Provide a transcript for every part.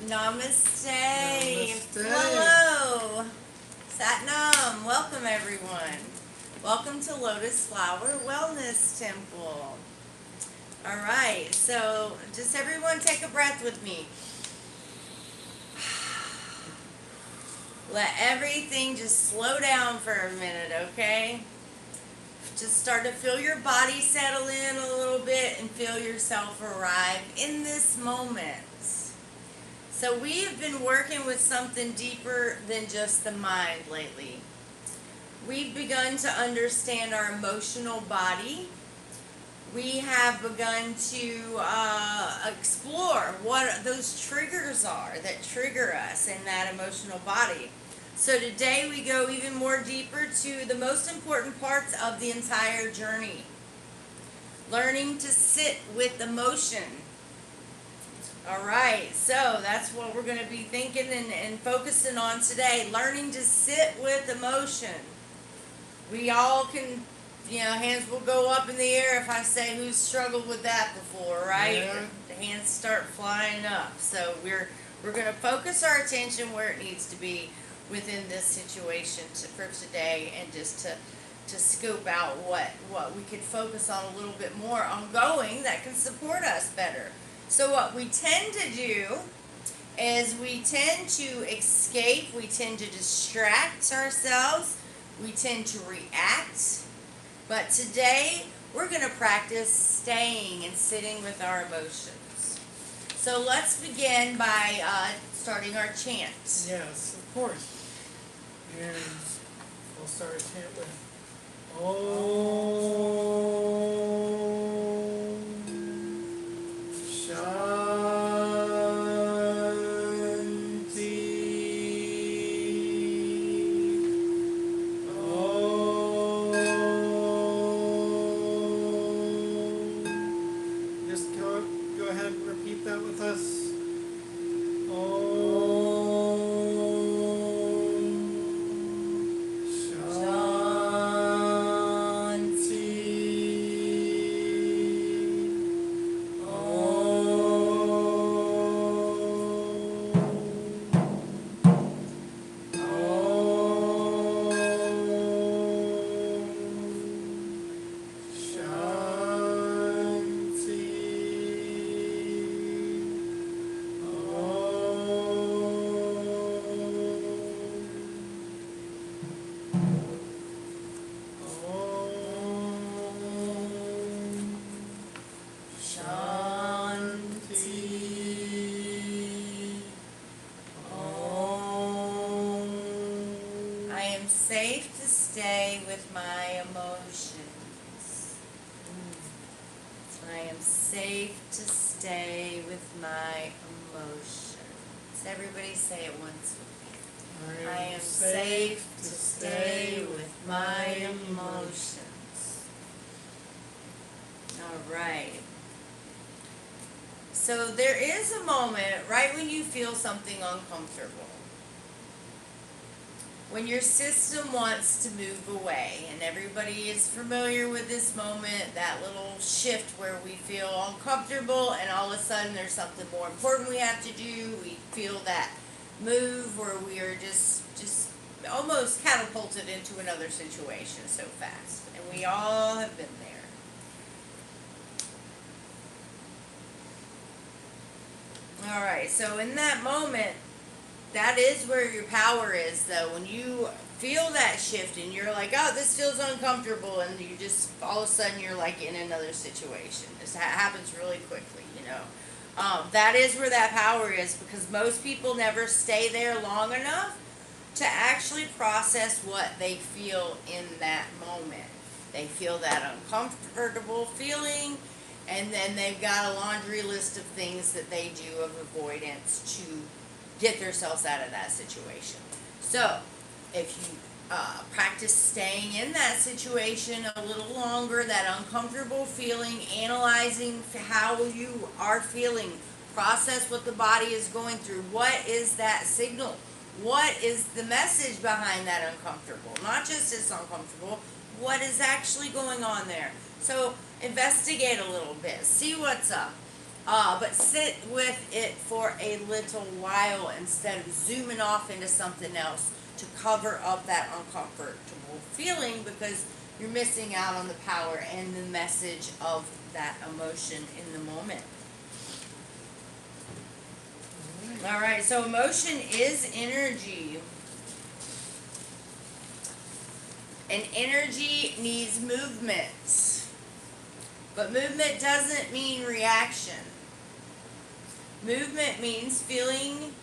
Namaste. Namaste. Hello. Satnam. Welcome, everyone. Welcome to Lotus Flower Wellness Temple. All right. So, just everyone take a breath with me. Let everything just slow down for a minute, okay? Just start to feel your body settle in a little bit and feel yourself arrive in this moment. So we have been working with something deeper than just the mind lately. We've begun to understand our emotional body. We have begun to explore what those triggers are that trigger us in that emotional body. So today we go even more deeper to the most important parts of the entire journey. Learning to sit with emotion. All right, so that's what we're going to be thinking and focusing on today. Learning to sit with emotion. We all can, hands will go up in the air if I say who's struggled with that before, right? Yeah. The hands start flying up. So we're going to focus our attention where it needs to be within this situation for today, and just to scope out what we could focus on a little bit more ongoing that can support us better. So what we tend to do is we tend to escape, we tend to distract ourselves, we tend to react. But today we're going to practice staying and sitting with our emotions. So let's begin by starting our chant. Yes, of course. And we'll start a chant with Om Shanti. Om. Just go ahead and repeat that with us. Safe to stay with my emotions. I am safe to stay with my emotions. Everybody say it once with me. I am safe to stay with my emotions. All right. So there is a moment right when you feel something uncomfortable, when your system wants to move away, and everybody is familiar with this moment, that little shift where we feel uncomfortable and all of a sudden there's something more important we have to do. We feel that move where we are just almost catapulted into another situation so fast, and we all have been there. All right, so in that moment, that is where your power is, though. When you feel that shift and you're like, oh, this feels uncomfortable, and you just, all of a sudden, you're like in another situation. This happens really quickly, That is where that power is, because most people never stay there long enough to actually process what they feel in that moment. They feel that uncomfortable feeling, and then they've got a laundry list of things that they do of avoidance to get themselves out of that situation. So if you practice staying in that situation a little longer, that uncomfortable feeling, analyzing how you are feeling, process what the body is going through. What is that signal? What is the message behind that uncomfortable? Not just it's uncomfortable, what is actually going on there? So investigate a little bit, see what's up. But sit with it for a little while instead of zooming off into something else to cover up that uncomfortable feeling, because you're missing out on the power and the message of that emotion in the moment. All right, so emotion is energy. And energy needs movement. But movement doesn't mean reaction. Movement means feeling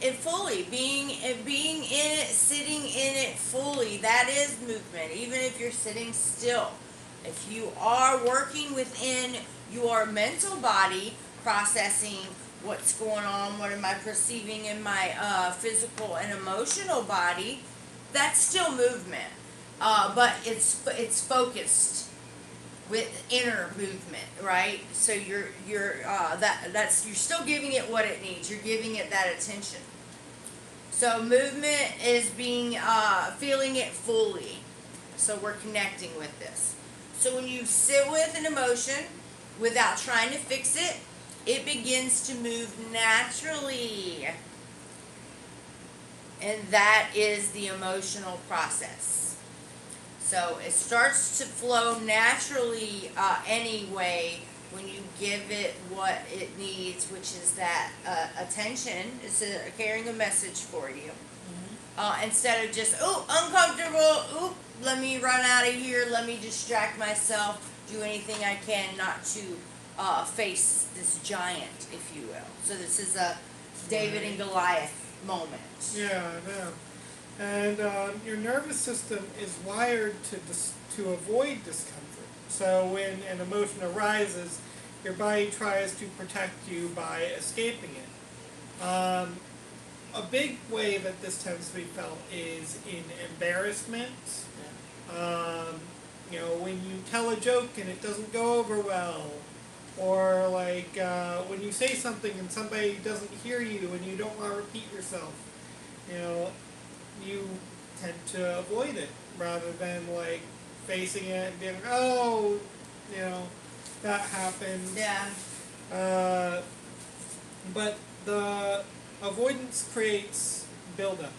it fully, being in it, sitting in it fully. That is movement, even if you're sitting still. If you are working within your mental body, processing what's going on, what am I perceiving in my physical and emotional body, that's still movement. But it's focused with inner movement, right? So you're still giving it what it needs. You're giving it that attention. So movement is being feeling it fully. So we're connecting with this. So when you sit with an emotion without trying to fix it, it begins to move naturally. And that is the emotional process. So it starts to flow naturally anyway when you give it what it needs, which is that attention. It's carrying a message for you. Instead of just, uncomfortable, let me run out of here, let me distract myself, do anything I can not to face this giant, if you will. So this is a David and Goliath moment. Yeah, I know. And your nervous system is wired to avoid discomfort. So when an emotion arises, your body tries to protect you by escaping it. A big way that this tends to be felt is in embarrassment. When you tell a joke and it doesn't go over well, or like when you say something and somebody doesn't hear you and you don't want to repeat yourself. You tend to avoid it rather than like facing it and being that happened. Yeah. But the avoidance creates buildup.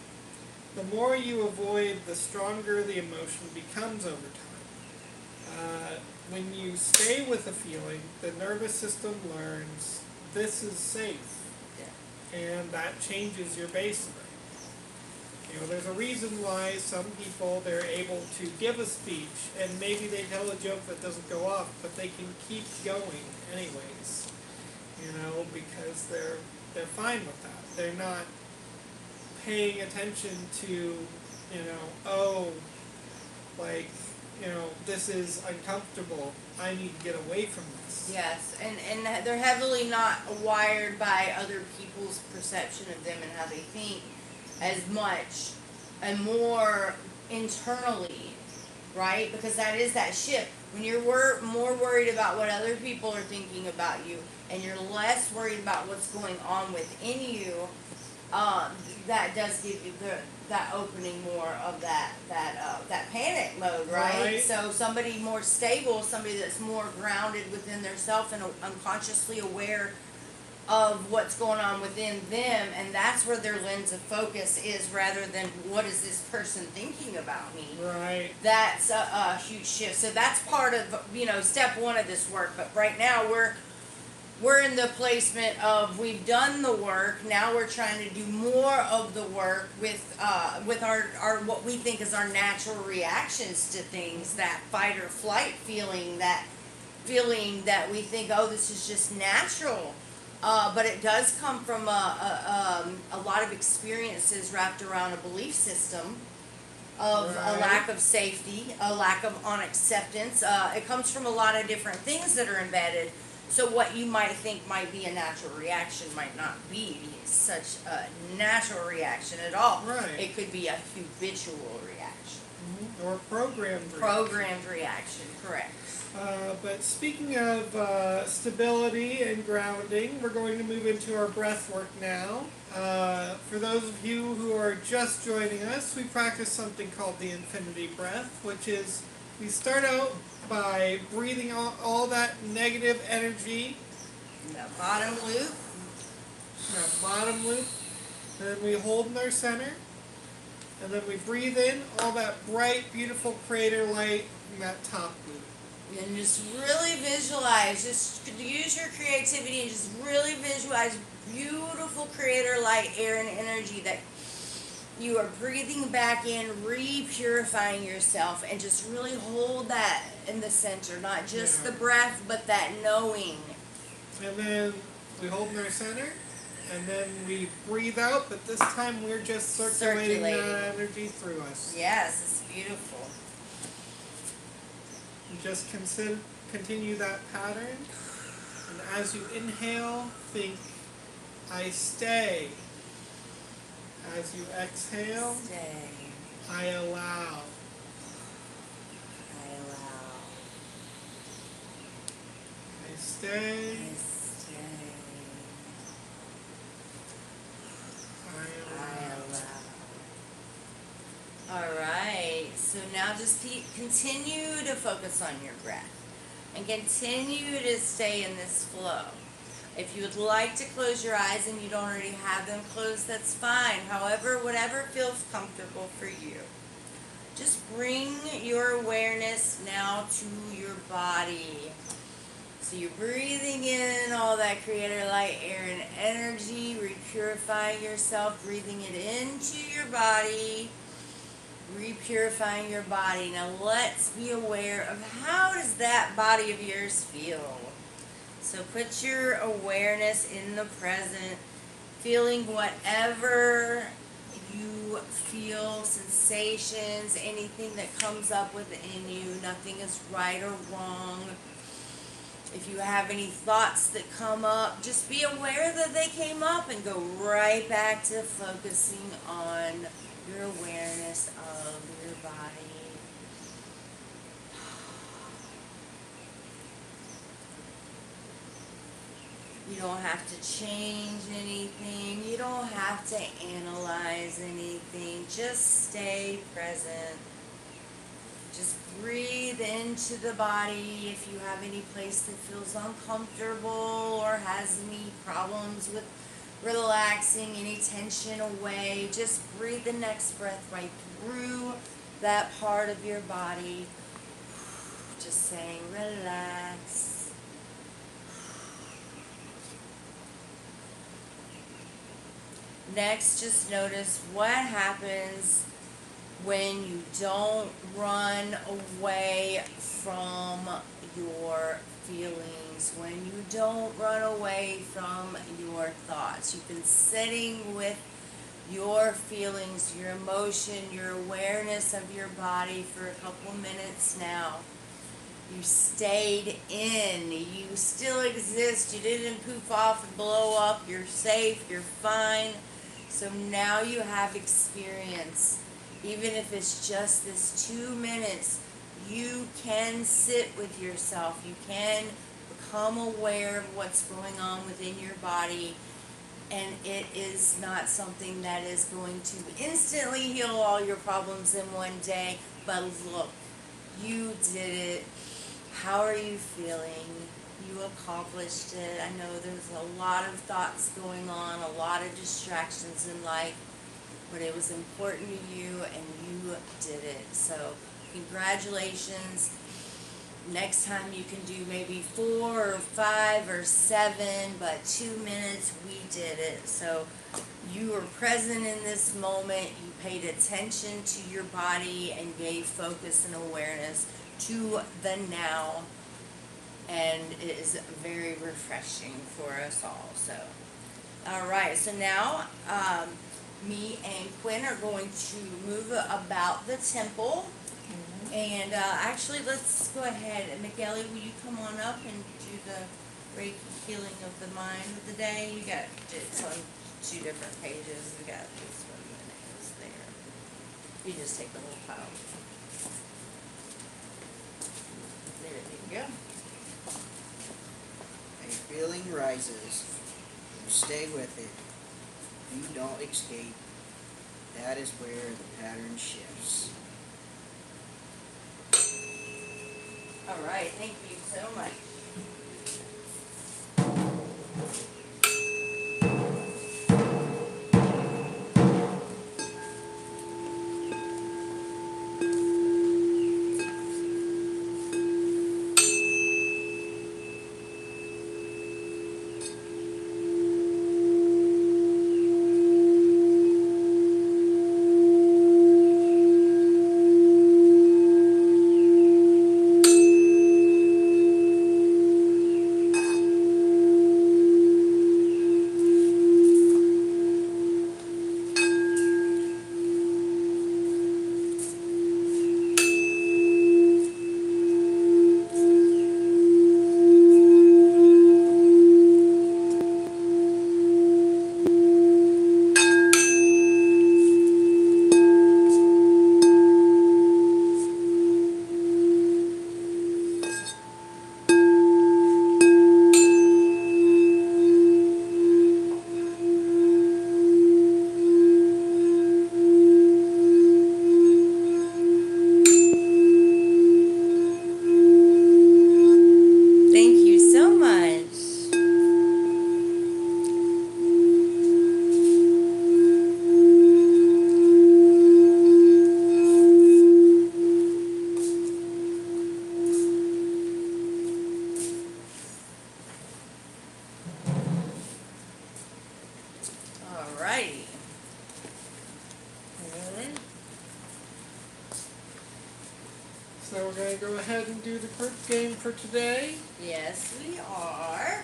The more you avoid, the stronger the emotion becomes over time. When you stay with a feeling, the nervous system learns this is safe. Yeah. And that changes your baseline. There's a reason why some people, they're able to give a speech and maybe they tell a joke that doesn't go off, but they can keep going anyways. Because they're fine with that. They're not paying attention to, this is uncomfortable. I need to get away from this. Yes, and they're heavily not wired by other people's perception of them and how they think as much and more internally, right? Because that is that shift. When you're more worried about what other people are thinking about you and you're less worried about what's going on within you, that does give you that opening more of that panic mode, right? So somebody more stable, somebody that's more grounded within their self and unconsciously aware of what's going on within them, and that's where their lens of focus is, rather than what is this person thinking about me. Right. That's a huge shift. So that's part of step one of this work. But right now we're in the placement of we've done the work. Now we're trying to do more of the work with our what we think is our natural reactions to things, that fight or flight feeling, that feeling that we think, this is just natural. But it does come from a lot of experiences wrapped around a belief system of a lack of safety, a lack of unacceptance. It comes from a lot of different things that are embedded. So what you might think might be a natural reaction might not be such a natural reaction at all. Right. It could be a habitual reaction. Mm-hmm. Or programmed reaction, correct. But speaking of stability and grounding, we're going to move into our breath work now. For those of you who are just joining us, we practice something called the infinity breath, which is we start out by breathing all that negative energy in the bottom loop. That bottom loop. And then we hold in our center. And then we breathe in all that bright, beautiful creator light in that top loop. And just really visualize, just use your creativity and just really visualize beautiful creator light, air, and energy that you are breathing back in, re-purifying yourself, and just really hold that in the center. Not just the breath, but that knowing. And then we hold in our center, and then we breathe out, but this time we're just circulating that energy through us. Yes, it's beautiful. And just continue that pattern. And as you inhale, think, I stay. As you exhale, Stay. I allow. I allow. I stay. I stay. I allow. Alright, so now just continue to focus on your breath and continue to stay in this flow. If you would like to close your eyes and you don't already have them closed, that's fine. However, whatever feels comfortable for you. Just bring your awareness now to your body. So you're breathing in all that creator light, air, and energy, repurifying yourself, breathing it into your body, repurifying your body. Now let's be aware of how does that body of yours feel. So put your awareness in the present, feeling whatever you feel, sensations, anything that comes up within you. Nothing is right or wrong. If you have any thoughts that come up, just be aware that they came up and go right back to focusing on your awareness of your body. You don't have to change anything. You don't have to analyze anything. Just stay present. Just breathe into the body. If you have any place that feels uncomfortable or has any problems with relaxing, any tension away, just breathe the next breath right through that part of your body. Just saying, relax. Next, just notice what happens when you don't run away from your feelings, when you don't run away from your thoughts. You've been sitting with your feelings, your emotion, your awareness of your body for a couple minutes now. You stayed in. You still exist. You didn't poof off and blow up. You're safe. You're fine. So now you have experience. Even if it's just this 2 minutes, you can sit with yourself. You can become aware of what's going on within your body. And it is not something that is going to instantly heal all your problems in one day. But look, you did it. How are you feeling? You accomplished it. I know there's a lot of thoughts going on, a lot of distractions in life, but it was important to you and you did it. So congratulations. Next time you can do maybe 4 or 5 or 7, but 2 minutes, we did it. So you were present in this moment. You paid attention to your body and gave focus and awareness to the now. And it is very refreshing for us all. So, all right. So now, me and Quinn are going to move about the temple. Mm-hmm. And actually, let's go ahead. And Migueli, will you come on up and do the Reiki healing of the mind of the day? You got it's on 2 different pages. We got this one and it is there. You just take the whole pile. There you go. A feeling rises. You stay with it. You don't escape. That is where the pattern shifts. All right, thank you so much. Thank you so much. Alrighty. And So we're going to go ahead and do the group game for today. yes, we are.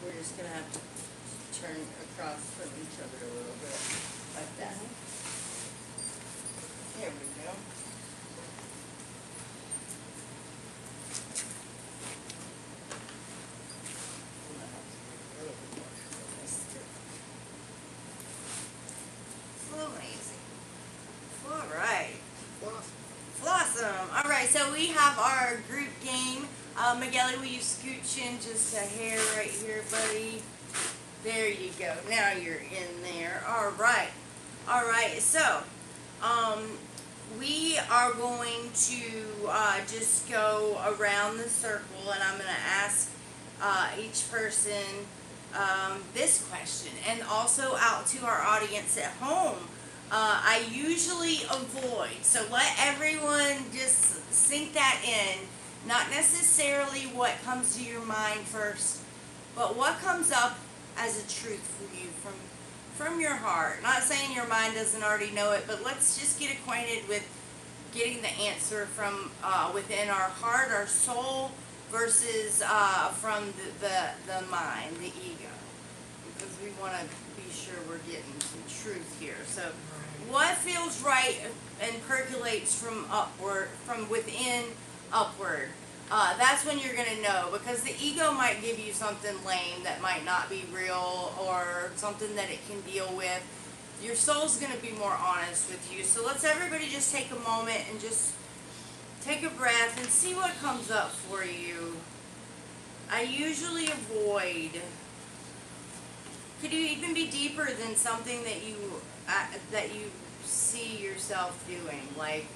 We're just gonna have to turn across from each other a little bit, like that. There we go. Amazing. All right. Blossom. All right, so we have our group game. Miguel, will you scooch in just a hair right here, buddy? There you go. Now you're in there. All right. All right. So, we are going to just go around the circle, and I'm going to ask each person this question, and also out to our audience at home. I usually avoid, so let everyone just sink that in. Not necessarily what comes to your mind first, but what comes up as a truth for you from your heart. Not saying your mind doesn't already know it, but let's just get acquainted with getting the answer from within our heart, our soul, versus from the mind, the ego, because we want to be sure we're getting some truth here. So, what feels right and percolates from within upward? That's when you're going to know, because the ego might give you something lame that might not be real, or something that it can deal with. Your soul's going to be more honest with you. So let's everybody just take a moment and just take a breath and see what comes up for you. I usually avoid. Could you even be deeper than something that you see yourself doing? Like,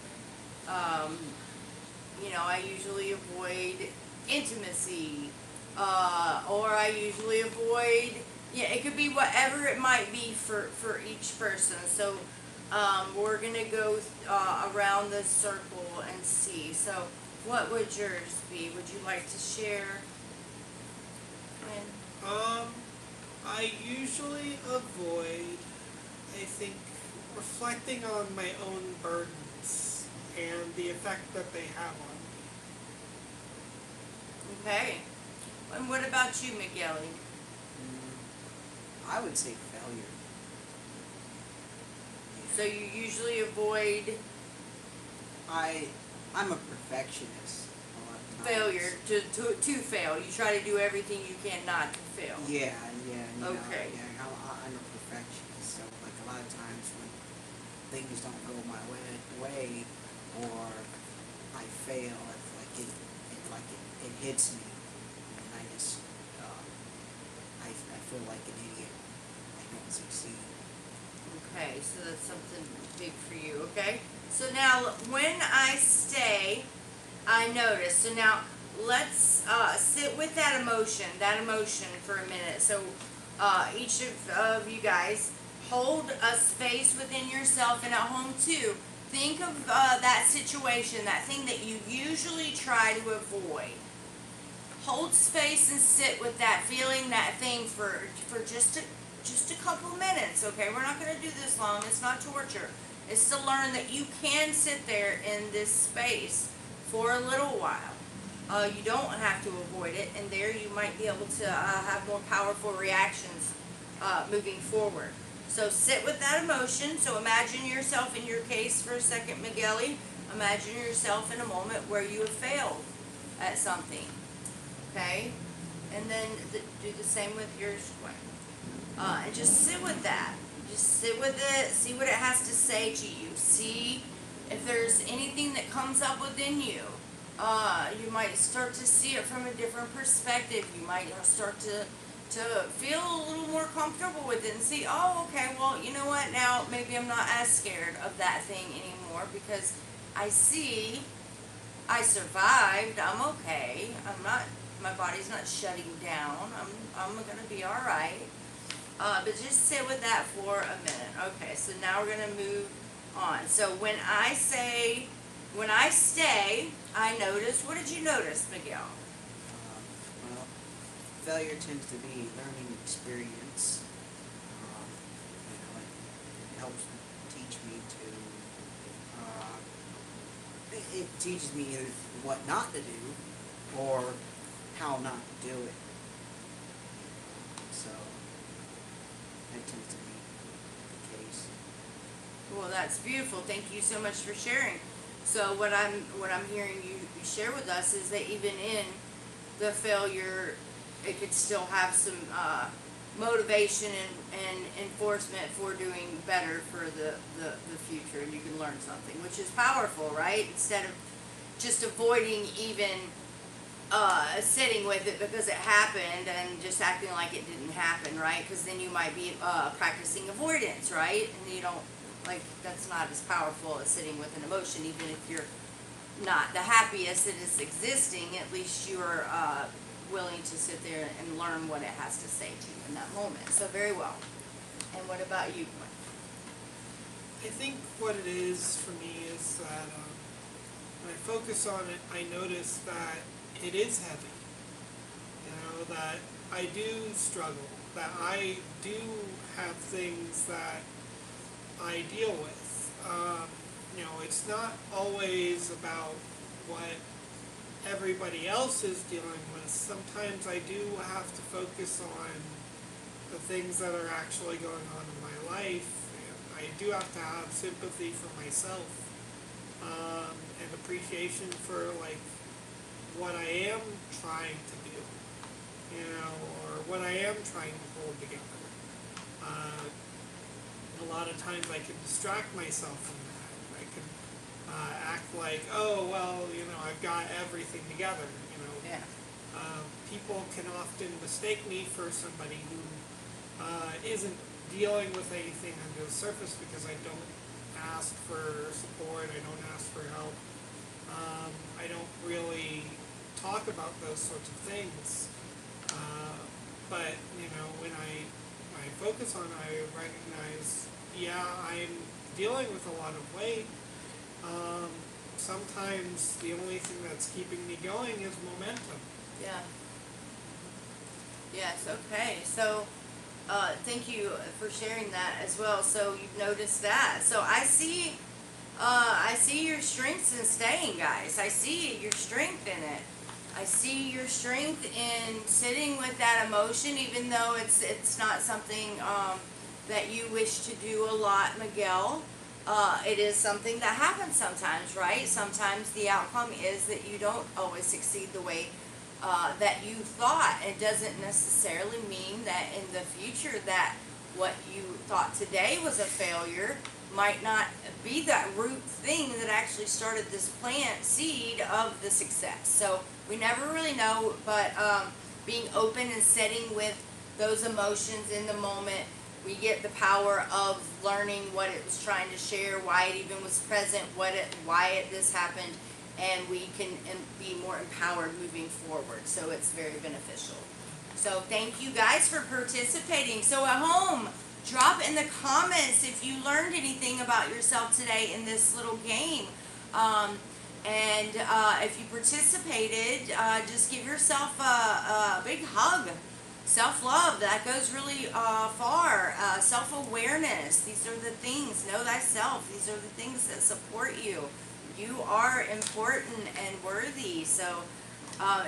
I usually avoid intimacy, or I usually avoid. Yeah, it could be whatever it might be for each person. So we're gonna go around this circle and see. So what would yours be? Would you like to share? I usually avoid, I think, reflecting on my own burdens and the effect that they have on me. Okay. And what about you, Miguel? I would say failure. So you usually avoid I'm a perfectionist a lot of times. failure to fail. You try to do everything you can not to fail. Yeah. Okay. I'm a perfectionist, so like a lot of times when things don't go my way or I fail, it's like like it hits me, and I just, I feel like an idiot. I don't succeed. Okay, so that's something big for you, okay? So now, when I stay, I notice. So now, let's sit with that emotion for a minute. So each of you guys, hold a space within yourself and at home too. Think of that situation, that thing that you usually try to avoid. Hold space and sit with that feeling, that thing for just a couple minutes, okay? We're not going to do this long. It's not torture. It's to learn that you can sit there in this space for a little while. You don't have to avoid it, and there you might be able to have more powerful reactions moving forward. So sit with that emotion. So imagine yourself, in your case for a second, Migueli, imagine yourself in a moment where you have failed at something. Okay, and then do the same with yours, and just sit with that. Just sit with it. See what it has to say to you. See if there's anything that comes up within you. You might start to see it from a different perspective. You might start to feel a little more comfortable with it and see, oh, okay, well, you know what? Now maybe I'm not as scared of that thing anymore because I see I survived. I'm okay. I'm not. My body's not shutting down. I'm gonna be all right. But just sit with that for a minute. Okay, so now we're gonna move on. So when I stay, I notice. What did you notice, Miguel? Well, failure tends to be a learning experience. It helps teach me to. It teaches me either what not to do or how not to do it. So that tends to be the case. Well, that's beautiful. Thank you so much for sharing. So what I'm hearing you share with us is that even in the failure, it could still have some motivation and enforcement for doing better for the future, and you can learn something, which is powerful, right? Instead of just avoiding even sitting with it because it happened and just acting like it didn't happen, right? Because then you might be practicing avoidance, right? And you don't, like, that's not as powerful as sitting with an emotion. Even if you're not the happiest that is existing, at least you're willing to sit there and learn what it has to say to you in that moment. So very well. And what about you, Gwen? I think what it is for me is that when I focus on it, I notice that it is heavy. You know, that I do struggle, that I do have things that I deal with. You know, it's not always about what everybody else is dealing with. Sometimes I do have to focus on the things that are actually going on in my life. And I do have to have sympathy for myself, and appreciation for, like, what I am trying to do, you know, or what I am trying to hold together. A lot of times I can distract myself from that. I can act like, oh, well, you know, I've got everything together, you know. Yeah. People can often mistake me for somebody who isn't dealing with anything under the surface because I don't ask for support, I don't ask for help. I don't really talk about those sorts of things. But, you know, when I focus on it, I recognize, yeah, I'm dealing with a lot of weight. Sometimes the only thing that's keeping me going is momentum. Yeah. Yes, okay. So thank you for sharing that as well. So you've noticed that. So I see your strengths in staying, guys. I see your strength in it. I see your strength in sitting with that emotion, even though it's not something that you wish to do a lot, Miguel. It is something that happens sometimes, right? Sometimes the outcome is that you don't always succeed the way that you thought. It doesn't necessarily mean that in the future that what you thought today was a failure might not be that root thing that actually started this plant seed of the success. So we never really know, but being open and sitting with those emotions in the moment, we get the power of learning what it was trying to share, why it even was present, why this happened, and we can be more empowered moving forward. So it's very beneficial. So thank you guys for participating. So at home, drop in the comments if you learned anything about yourself today in this little game. And if you participated, just give yourself a big hug. Self-love, that goes really far. Self-awareness, these are the things. Know thyself, these are the things that support you. You are important and worthy. So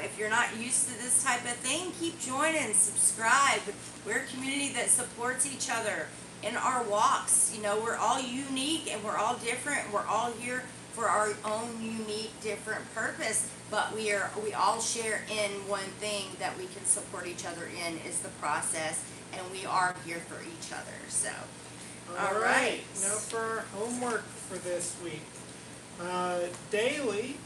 if you're not used to this type of thing, keep joining, subscribe. We're a community that supports each other in our walks. You know, we're all unique and we're all different. We're all here for our own unique, different purpose, but we all share in one thing that we can support each other in is the process, and we are here for each other. So, all right. Now for our homework for this week. Daily,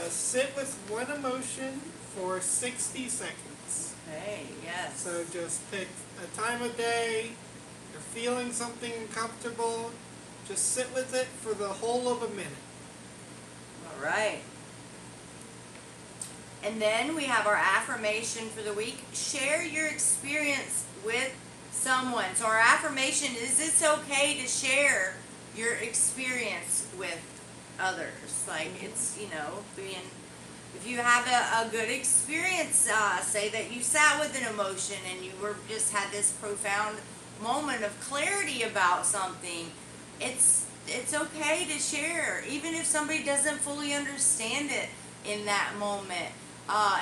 sit with one emotion for 60 seconds. Hey, yes. So just pick a time of day, you're feeling something uncomfortable, just sit with it for the whole of a minute. All right. And then we have our affirmation for the week. Share your experience with someone. So our affirmation is, it's okay to share your experience with others. Like it's, you know, if you have a good experience, say that you sat with an emotion and you just had this profound moment of clarity about something. It's okay to share, even if somebody doesn't fully understand it in that moment.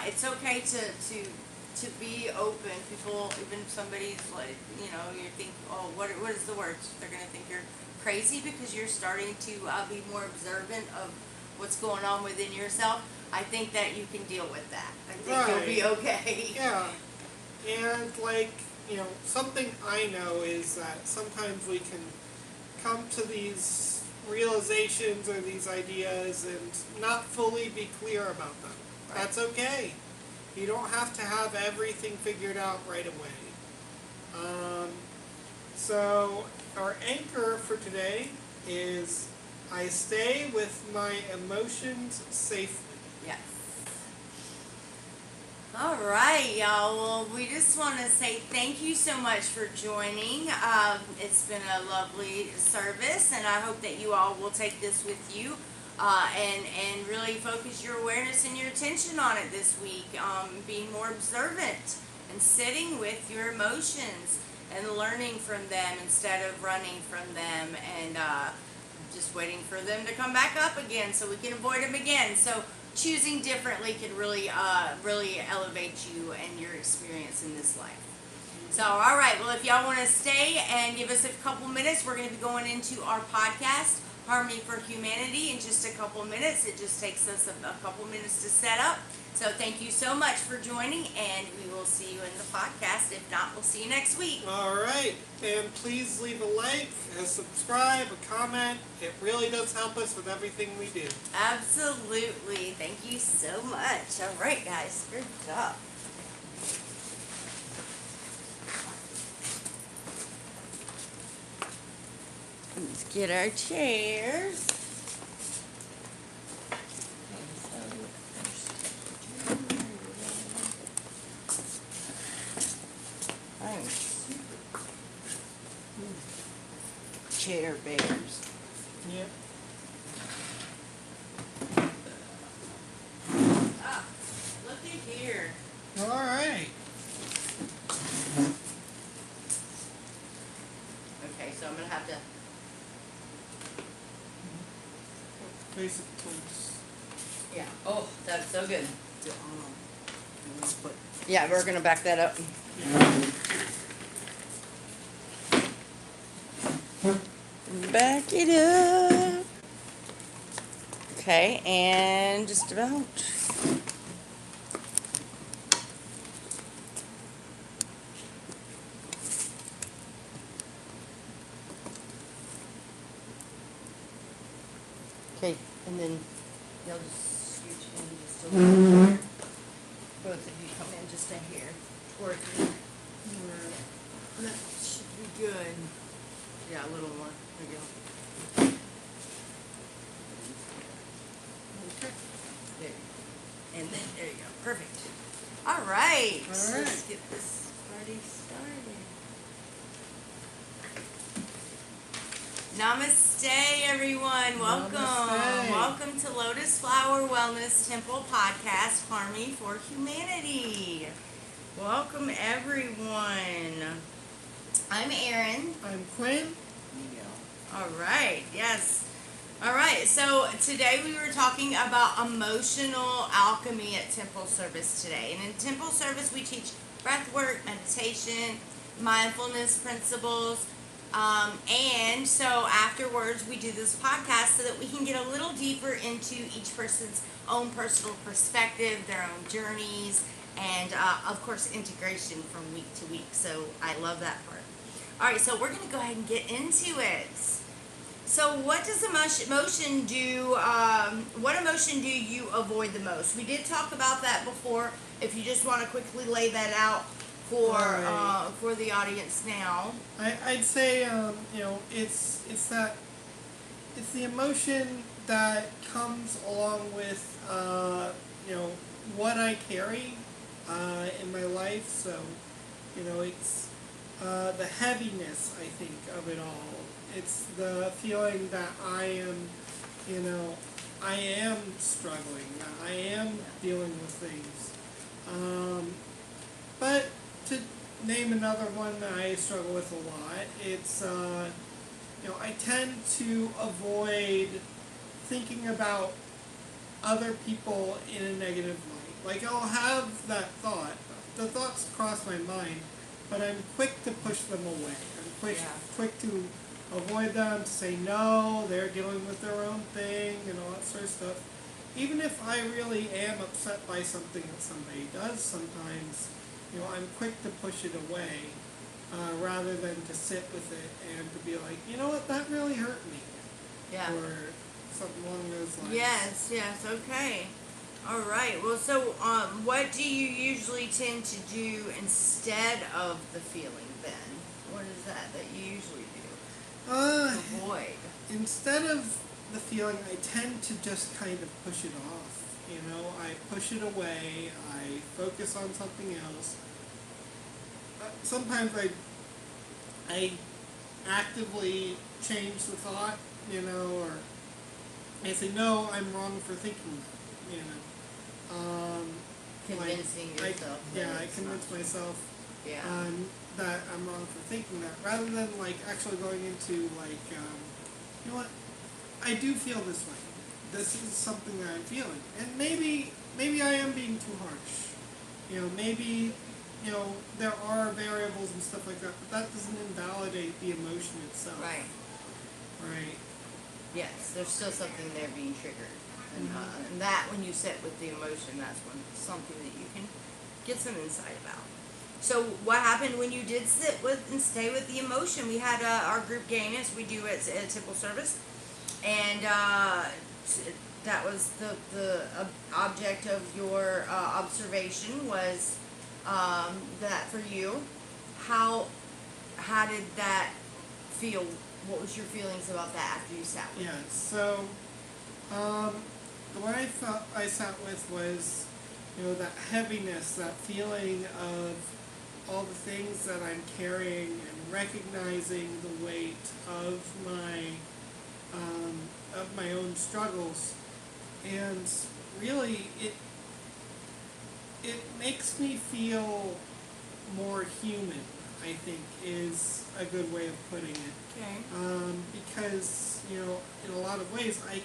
It's okay to be open. People, even if somebody's like, you know, you think, oh, what is the word? They're gonna think you're crazy because you're starting to be more observant of what's going on within yourself. I think that you can deal with that. I think you'll be okay. Yeah, and like, you know, something I know is that sometimes we can come to these realizations or these ideas and not fully be clear about them. Right. That's okay. You don't have to have everything figured out right away. So our anchor for today is I stay with my emotions safely. Yes. All right, y'all. Well, we just want to say thank you so much for joining. It's been a lovely service, and I hope that you all will take this with you and really focus your awareness and your attention on it this week. Being more observant and sitting with your emotions and learning from them instead of running from them and just waiting for them to come back up again so we can avoid them again. So choosing differently can really elevate you and your experience in this life. So, all right, well, if y'all want to stay and give us a couple minutes, we're going to be going into our podcast, Harmony for Humanity, in just a couple minutes. It just takes us a couple minutes to set up. So thank you so much for joining, and we will see you in the podcast. If not, we'll see you next week. All right, and please leave a like, a subscribe, a comment. It really does help us with everything we do. Absolutely. Thank you so much. All right, guys. Good job. Let's get our chairs. Chair bears. Yep. Ah, looky here. All right. Okay, so I'm gonna have to. Face it towards. Yeah. Oh, that's so good. The but Yeah, we're gonna back that up. Back it up. Okay, and just about. Okay, and then y'all just scooch in just a little here. Both of you come in just a hair toward me. That should be good. Yeah, a little more. There you go. Okay. There. And then there you go. Perfect. All right. All right. Let's get this party started. Namaste, everyone. Welcome. Namaste. Welcome to Lotus Flower Wellness Temple Podcast, Harmony for Humanity. Welcome, everyone. I'm Erin. I'm Quinn. All right. Yes. All right. So today we were talking about emotional alchemy at Temple Service today. And in Temple Service, we teach breathwork, meditation, mindfulness principles. And so afterwards, we do this podcast so that we can get a little deeper into each person's own personal perspective, their own journeys, and of course, integration from week to week. So I love that part. All right, so we're going to go ahead and get into it. So what does emotion do? What emotion do you avoid the most? We did talk about that before. If you just want to quickly lay that out for the audience now. I'd say it's the emotion that comes along with what I carry in my life. So it's the heaviness, I think, of it all. It's the feeling that I am struggling, that I am dealing with things. But to name another one that I struggle with a lot, it's I tend to avoid thinking about other people in a negative light. Like, I'll have that thought. The thoughts cross my mind, but I'm quick to push them away. I'm quick to avoid them, to say no, they're dealing with their own thing, and all that sort of stuff. Even if I really am upset by something that somebody does sometimes, I'm quick to push it away, rather than to sit with it and to be like, you know what, that really hurt me. Yeah. Or something along those lines. Yes, okay. All right. Well, so what do you usually tend to do instead of the feeling then? What is that you usually do? Avoid. Instead of the feeling, I tend to just kind of push it off. I push it away. I focus on something else. Sometimes I actively change the thought, or I say, no, I'm wrong for thinking that, Convincing yourself. I convince myself Yeah. that I'm wrong for thinking that, rather than actually going into you know what, I do feel this way. This is something that I'm feeling, and maybe I am being too harsh. Maybe there are variables and stuff like that, but that doesn't invalidate the emotion itself. Right. Right. Yes, there's still something there being triggered. And that, when you sit with the emotion, that's when something that you can get some insight about. So what happened when you did sit with and stay with the emotion? We had our group gayness we do at Temple Service, and that was the object of your observation was that for you. How did that feel? What was your feelings about that after you sat with it? Yeah. So the one I sat with was that heaviness, that feeling of all the things that I'm carrying, and recognizing the weight of my own struggles, and really it makes me feel more human, I think, is a good way of putting it. Okay. Because in a lot of ways I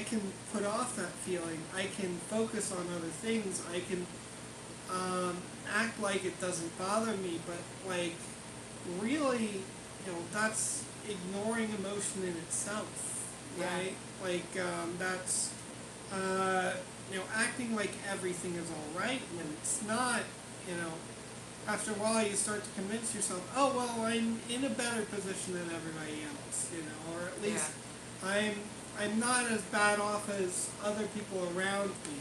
can put off that feeling. I can focus on other things. I can act like it doesn't bother me, but really, that's ignoring emotion in itself, right? That's acting like everything is all right when it's not. After a while, you start to convince yourself, oh well, I'm in a better position than everybody else, or at least I'm I'm not as bad off as other people around me.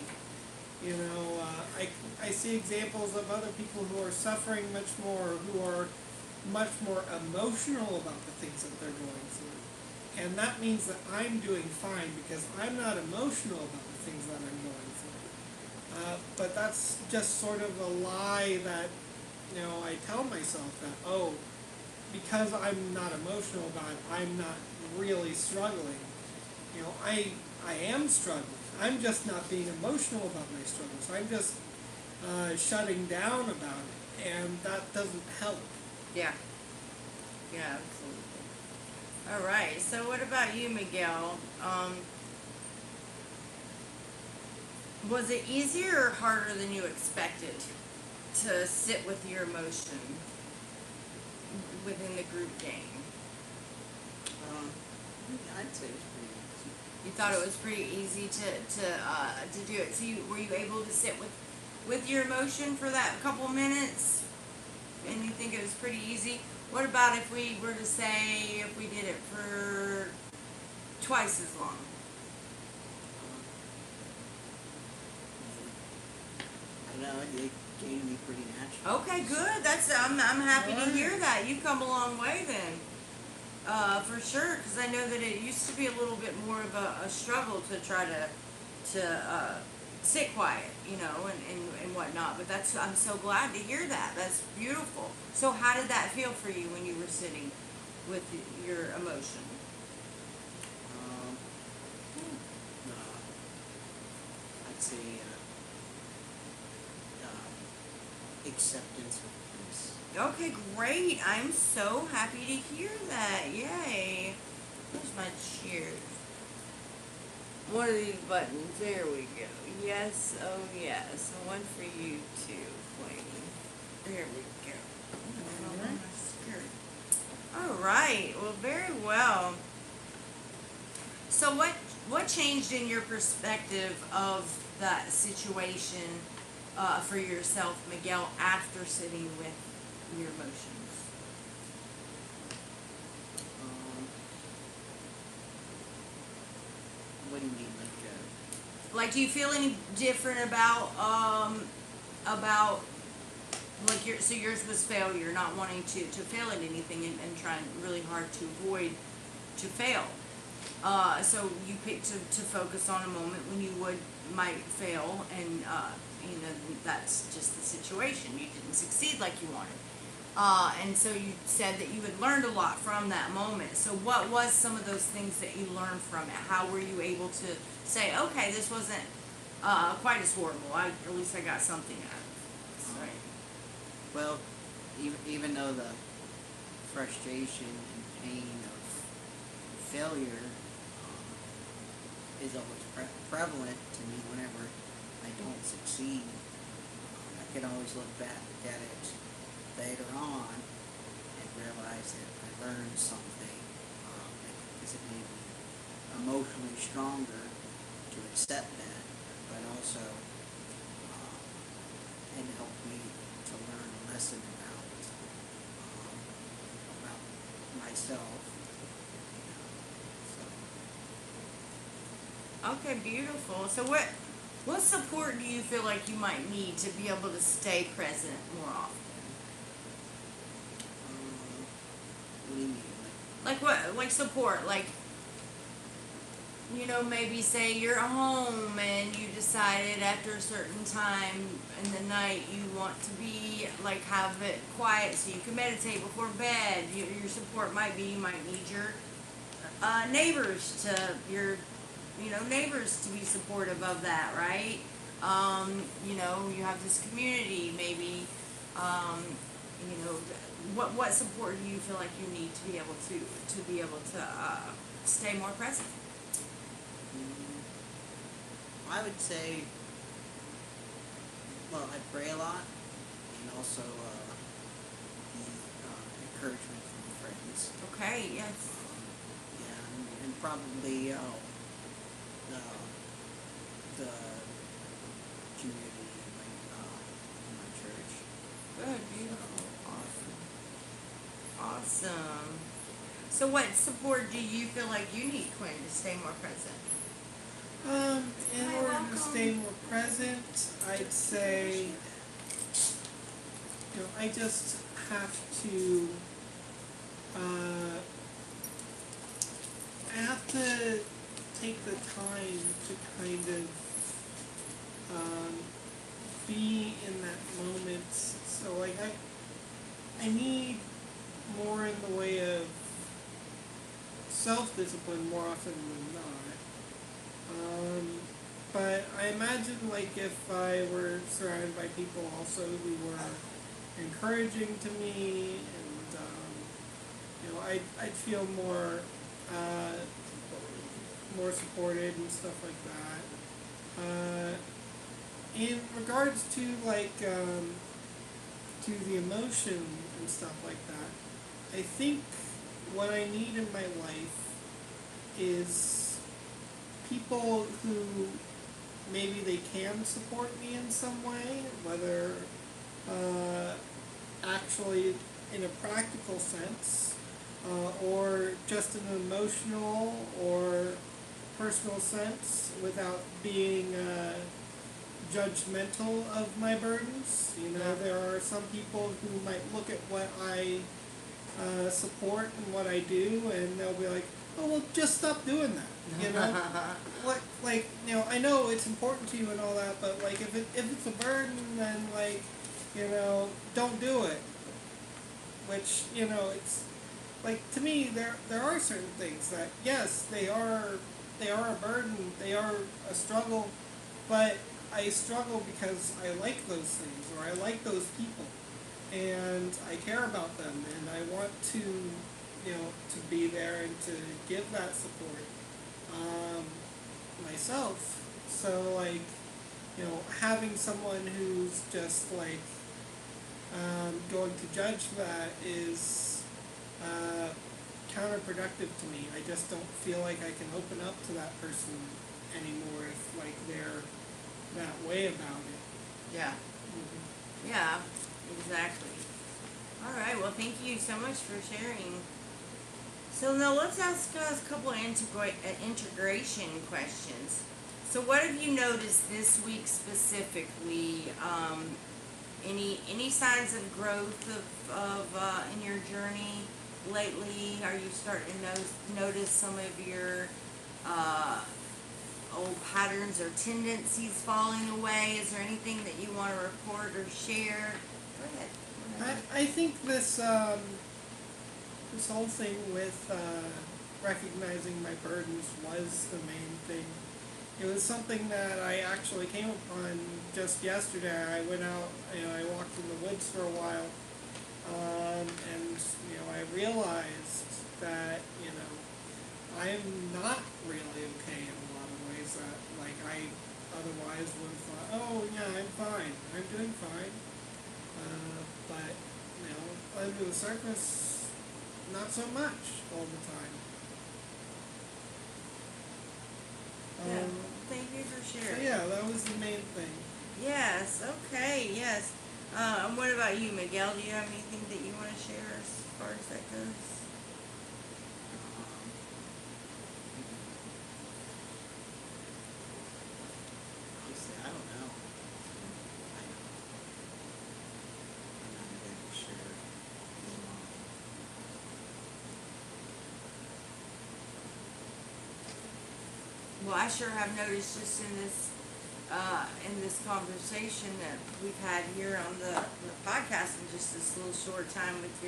You know, I see examples of other people who are suffering much more, who are much more emotional about the things that they're going through. And that means that I'm doing fine because I'm not emotional about the things that I'm going through. But that's just sort of a lie that, you know, I tell myself that, oh, because I'm not emotional about it, I'm not really struggling. You know, I am struggling. I'm just not being emotional about my struggles. I'm just shutting down about it, and that doesn't help. Yeah. Yeah, absolutely. All right. So, what about you, Miguel? Was it easier or harder than you expected to sit with your emotion within the group game? I'd say it's pretty easy. You thought it was pretty easy to do it. So, were you able to sit with your emotion for that couple minutes? And you think it was pretty easy? What about if we were to say if we did it for twice as long? I don't know, it came to me pretty natural. Okay, good. I'm happy to hear that. You've come a long way then. For sure, because I know that it used to be a little bit more of a struggle to try to sit quiet, you know, and whatnot. But I'm so glad to hear that. That's beautiful. So how did that feel for you when you were sitting with your emotion? Um, I'd say acceptance of peace. Okay, great. I'm so happy to hear that. Yay. Where's my cheers? One of these buttons. There we go. Yes, oh yes. One for you too, Queen. There we go. Oh, my skirt. All right. Well, very well. So what changed in your perspective of that situation for yourself, Miguel, after sitting with your emotions? What do you mean, Like, do you feel any different about like yours was failure, not wanting to fail at anything and trying really hard to avoid to fail. So you picked to focus on a moment when you might fail, and you know that's just the situation. You didn't succeed like you wanted. And so you said that you had learned a lot from that moment. So what was some of those things that you learned from it? How were you able to say, okay, this wasn't quite as horrible. At least I got something out of it. Right. Well, even though the frustration and pain of failure is always prevalent to me whenever I don't succeed, I can always look back at it later on and realize that I learned something because it made me emotionally stronger to accept that, but also it helped me to learn a lesson about myself. Okay, beautiful. So what support do you feel like you might need to be able to stay present more often? What do you mean? Like what? Like support? Like, you know, maybe say you're at home and you decided after a certain time in the night you want to be like have it quiet so you can meditate before bed. Your support might be you might need your neighbors neighbors to be supportive of that, right? You know, you have this community, maybe. What support do you feel like you need to be able to stay more present? I would say, well, I pray a lot, and also encouragement from friends. Okay, yes. Yeah, and probably the community in my church. Good, beautiful, awesome. So what support do you feel like you need, Quinn, to stay more present? In Hi, order welcome. to stay more present, I'd say, I just have to, I have to take the time to kind of be in that moment. So like I need more in the way of self-discipline more often than not. But I imagine like if I were surrounded by people also who were encouraging to me, and I'd feel more supported and stuff like that. In regards to to the emotion and stuff like that, I think what I need in my life is people who maybe they can support me in some way, whether actually in a practical sense, or just in an emotional or personal sense, without being judgmental of my burdens. There are some people who might look at what I support and what I do, and they'll be like, "Oh, well, just stop doing that." What, I know it's important to you and all that, but like, if it's a burden, then don't do it. Which, it's like, to me, there are certain things that, yes, they are a burden, they are a struggle, but I struggle because I like those things, or I like those people, and I care about them, and I want to to be there and to give that support myself. So having someone who's just going to judge that is counterproductive to me. I just don't feel like I can open up to that person anymore if they're that way about it. Yeah. Mm-hmm. Yeah, exactly. All right, well, thank you so much for sharing. So now let's ask us a couple of integration questions. So what have you noticed this week specifically? Any signs of growth of in your journey lately? Are you starting to notice some of your old patterns or tendencies falling away? Is there anything that you want to report or share? Go ahead. I think this whole thing with recognizing my burdens was the main thing. It was something that I actually came upon just yesterday. I went out, I walked in the woods for a while, and I realized that I am not really okay in a lot of ways that I otherwise would have thought, oh yeah, I'm fine, I'm doing fine, but under the surface, not so much all the time. Yeah. Thank you for sharing. So yeah, that was the main thing. Yes. Okay. Yes. And what about you, Miguel? Do you have anything that you want to share as far as that goes? Honestly, I don't know. I'm not even sure. Well, I sure have noticed just in this conversation that we've had here on the podcast in just this little short time with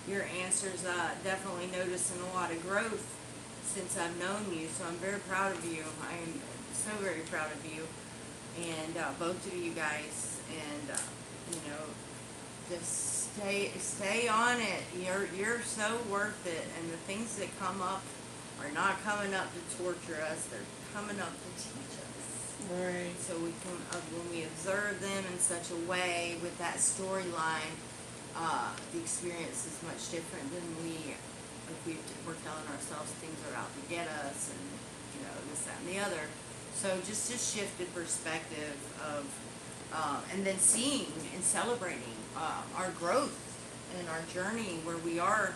your answers, definitely noticing a lot of growth since I've known you. So I'm very proud of you. I am so very proud of you, and both of you guys. And just stay on it. You're so worth it. And the things that come up are not coming up to torture us. They're coming up to teach us. Right. So we can, when we observe them in such a way with that storyline, the experience is much different than if we're telling ourselves things are out to get us and this, that, and the other. So just shifted perspective of, and then seeing and celebrating our growth and our journey where we are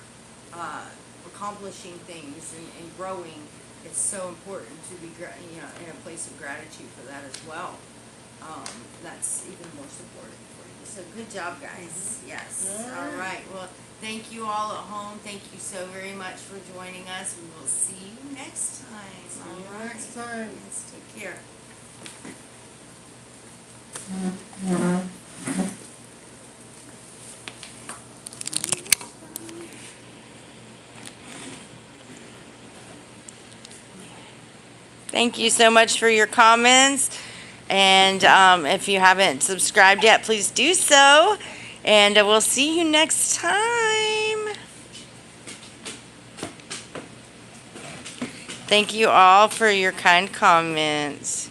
accomplishing things and growing, it's so important to be in a place of gratitude for that as well. That's even more supportive for you. So good job, guys. Yes. All right. Well, thank you all at home. Thank you so very much for joining us. We will see you next time. See you next time. Yes, take care. Thank you so much for your comments. And if you haven't subscribed yet, please do so. And we'll see you next time. Thank you all for your kind comments.